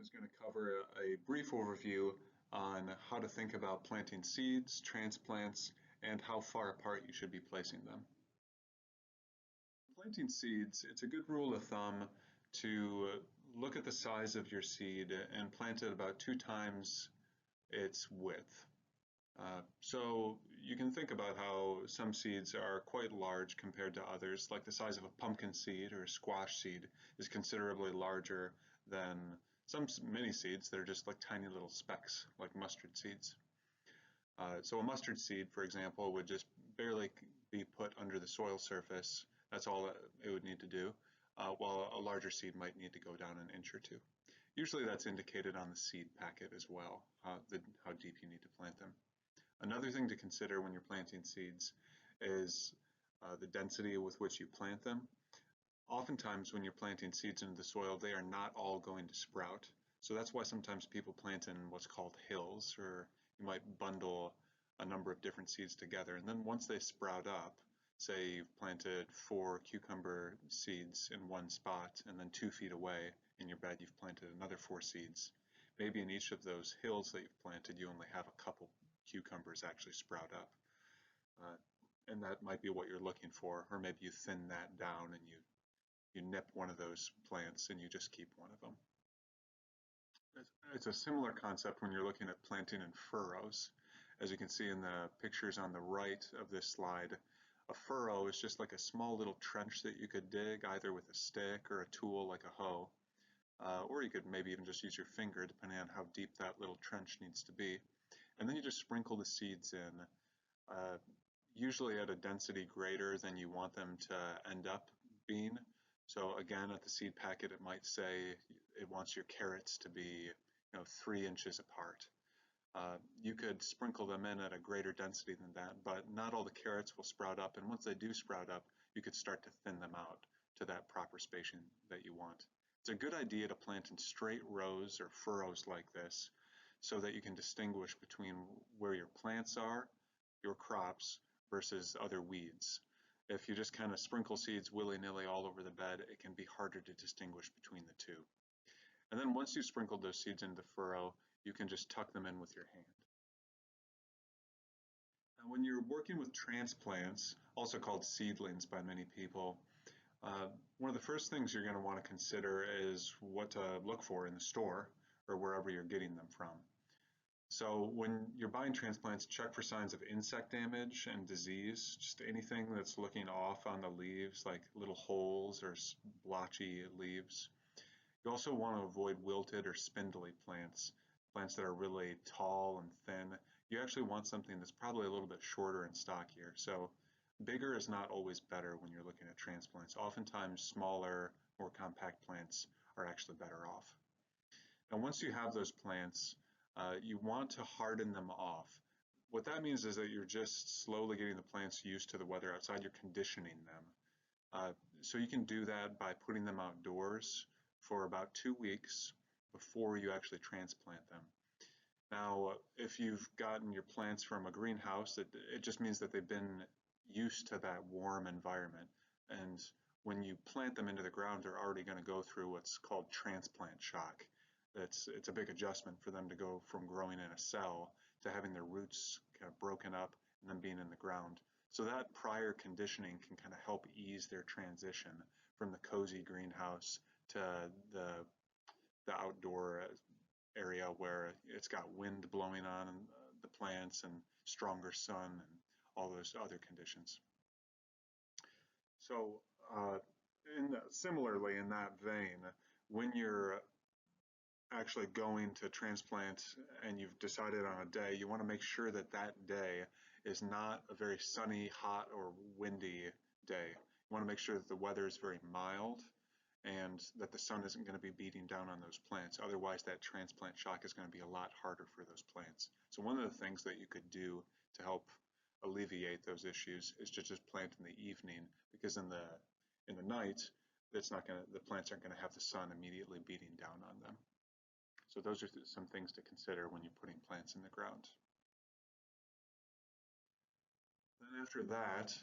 is going to cover a brief overview on how to think about planting seeds, transplants, and how far apart you should be placing them. Planting seeds, it's a good rule of thumb to look at the size of your seed and plant it about 2 times its width. So you can think about how some seeds are quite large compared to others, like the size of a pumpkin seed or a squash seed is considerably larger than some mini seeds that are just like tiny little specks, like mustard seeds. So a mustard seed, for example, would just barely be put under the soil surface. That's all it would need to do, while a larger seed might need to go down an inch or two. Usually that's indicated on the seed packet as well, how deep you need to plant them. Another thing to consider when you're planting seeds is the density with which you plant them. Oftentimes when you're planting seeds into the soil, they are not all going to sprout. So that's why sometimes people plant in what's called hills, or you might bundle a number of different seeds together. And then once they sprout up, say you've planted 4 cucumber seeds in one spot, and then 2 feet away in your bed you've planted another 4 seeds. Maybe in each of those hills that you've planted, you only have a couple cucumbers actually sprout up. And that might be what you're looking for, or maybe you thin that down and you nip one of those plants and you just keep one of them. It's a similar concept when you're looking at planting in furrows. As you can see in the pictures on the right of this slide, a furrow is just like a small little trench that you could dig either with a stick or a tool like a hoe, or you could maybe even just use your finger depending on how deep that little trench needs to be. And then you just sprinkle the seeds in, usually at a density greater than you want them to end up being. So again, at the seed packet, it might say it wants your carrots to be 3 inches apart. You could sprinkle them in at a greater density than that, but not all the carrots will sprout up. And once they do sprout up, you could start to thin them out to that proper spacing that you want. It's a good idea to plant in straight rows or furrows like this so that you can distinguish between where your plants are, your crops, versus other weeds. If you just kind of sprinkle seeds willy-nilly all over the bed, it can be harder to distinguish between the two. And then once you've sprinkled those seeds into the furrow, you can just tuck them in with your hand. Now, when you're working with transplants, also called seedlings by many people, one of the first things you're going to want to consider is what to look for in the store or wherever you're getting them from. So when you're buying transplants, check for signs of insect damage and disease, just anything that's looking off on the leaves, like little holes or blotchy leaves. You also want to avoid wilted or spindly plants, plants that are really tall and thin. You actually want something that's probably a little bit shorter and stockier. So bigger is not always better when you're looking at transplants. Oftentimes smaller, more compact plants are actually better off. Now once you have those plants, you want to harden them off. What that means is that you're just slowly getting the plants used to the weather outside. You're conditioning them. So you can do that by putting them outdoors for about 2 weeks before you actually transplant them. Now, if you've gotten your plants from a greenhouse, it just means that they've been used to that warm environment. And when you plant them into the ground, they're already going to go through what's called transplant shock. It's a big adjustment for them to go from growing in a cell to having their roots kind of broken up and then being in the ground. So that prior conditioning can kind of help ease their transition from the cozy greenhouse to the outdoor area where it's got wind blowing on the plants and stronger sun and all those other conditions. So similarly in that vein, when you're actually going to transplant and you've decided on a day, you want to make sure that that day is not a very sunny, hot, or windy day. You want to make sure that the weather is very mild and that the sun isn't going to be beating down on those plants. Otherwise, that transplant shock is going to be a lot harder for those plants. So one of the things that you could do to help alleviate those issues is to just plant in the evening, because in the night, the plants aren't going to have the sun immediately beating down on them. So those are some things to consider when you're putting plants in the ground. Then after that,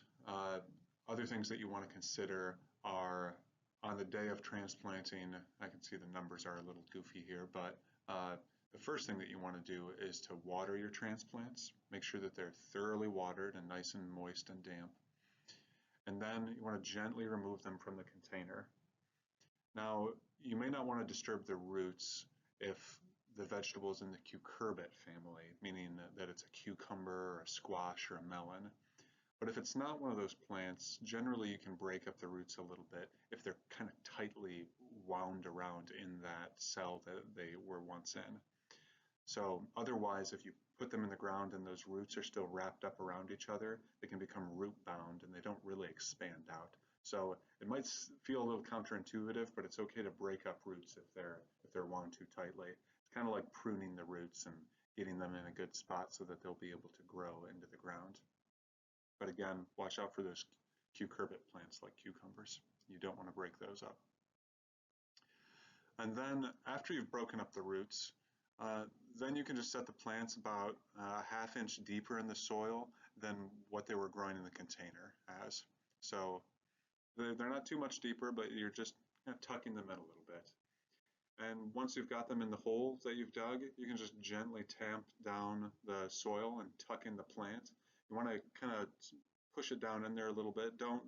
other things that you want to consider are on the day of transplanting, I can see the numbers are a little goofy here, but the first thing that you want to do is to water your transplants. Make sure that they're thoroughly watered and nice and moist and damp. And then you want to gently remove them from the container. Now, you may not want to disturb the roots if the vegetable is in the cucurbit family, meaning that it's a cucumber or a squash or a melon. But if it's not one of those plants, generally you can break up the roots a little bit if they're kind of tightly wound around in that cell that they were once in. So otherwise, if you put them in the ground and those roots are still wrapped up around each other, they can become root bound and they don't really expand out. So it might feel a little counterintuitive, but it's okay to break up roots if they're wound too tightly. It's kind of like pruning the roots and getting them in a good spot so that they'll be able to grow into the ground. But again, watch out for those cucurbit plants like cucumbers. You don't want to break those up. And then after you've broken up the roots, then you can just set the plants about a ½ inch deeper in the soil than what they were growing in the container as. So they're not too much deeper, but you're just kind of tucking them in a little bit. And once you've got them in the hole that you've dug, you can just gently tamp down the soil and tuck in the plant. You want to kind of push it down in there a little bit. Don't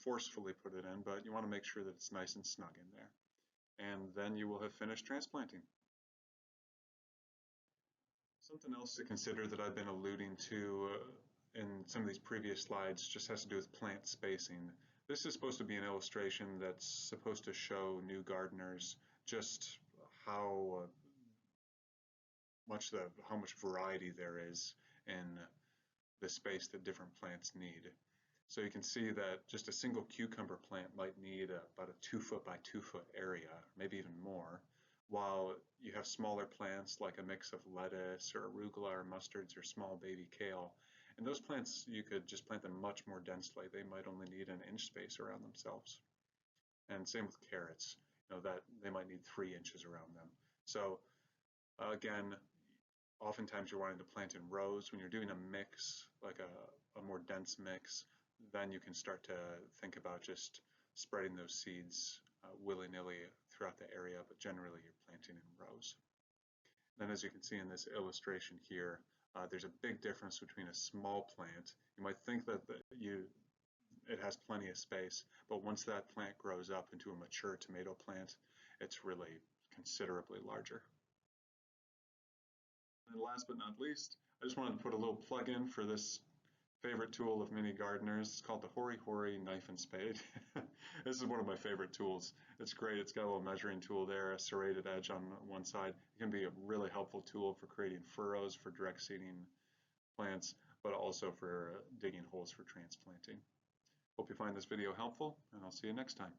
forcefully put it in, but you want to make sure that it's nice and snug in there. And then you will have finished transplanting. Something else to consider that I've been alluding to in some of these previous slides just has to do with plant spacing. This is supposed to be an illustration that's supposed to show new gardeners just how much variety there is in the space that different plants need. So you can see that just a single cucumber plant might need about a 2-foot by 2-foot area, maybe even more, while you have smaller plants like a mix of lettuce or arugula or mustards or small baby kale. And those plants, you could just plant them much more densely. They might only need an inch space around themselves. And same with carrots, that they might need 3 inches around them. So again, oftentimes you're wanting to plant in rows. When you're doing a mix, like a more dense mix, then you can start to think about just spreading those seeds willy-nilly throughout the area, but generally you're planting in rows. Then as you can see in this illustration here, there's a big difference between a small plant. You might think that it has plenty of space, but once that plant grows up into a mature tomato plant, it's really considerably larger. And last but not least, I just wanted to put a little plug in for this favorite tool of many gardeners. It's called the Hori Hori Knife and Spade. This is one of my favorite tools. It's great. It's got a little measuring tool there, a serrated edge on one side. It can be a really helpful tool for creating furrows for direct seeding plants, but also for digging holes for transplanting. Hope you find this video helpful, and I'll see you next time.